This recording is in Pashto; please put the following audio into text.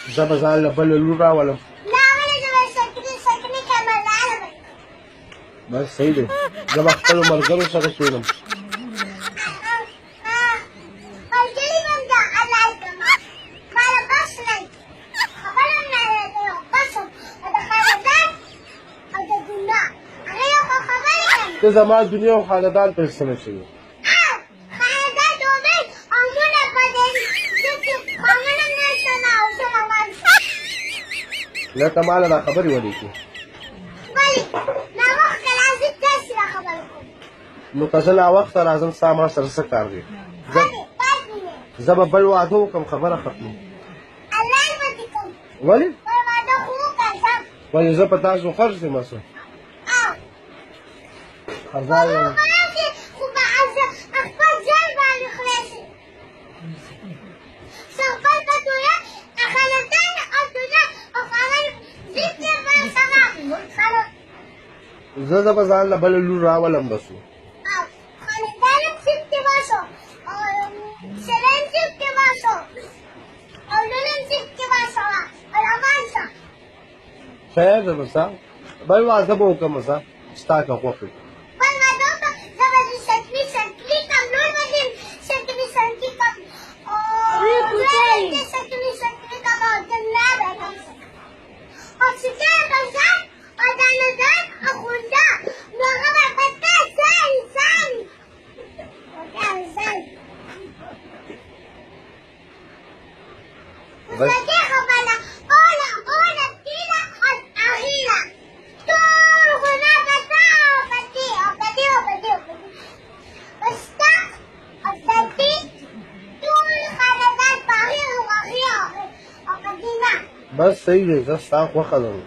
زه به ځان له بله لور راولم. بس صحیح دی، زه به خپلو ملګرو سره کښېنم. ته زما دنیا او خاندان ته څه نه شوي. نه ته ماله دا خبرې ولې کړې؟ نو که زه ناوخته راځم ستا ما سره څه کار دی؟ زه به بل واده وکړم، خبره ختمه. ولې؟ ولې زه په تاسو خرڅ یم څه؟ خرڅا یم. زه به ځان له بله لور راولم بس و. خیر ده بس بل واده به وکړم بس ستا که خوښ وي. بس صحیح دی، زه ستا خوښه لرم.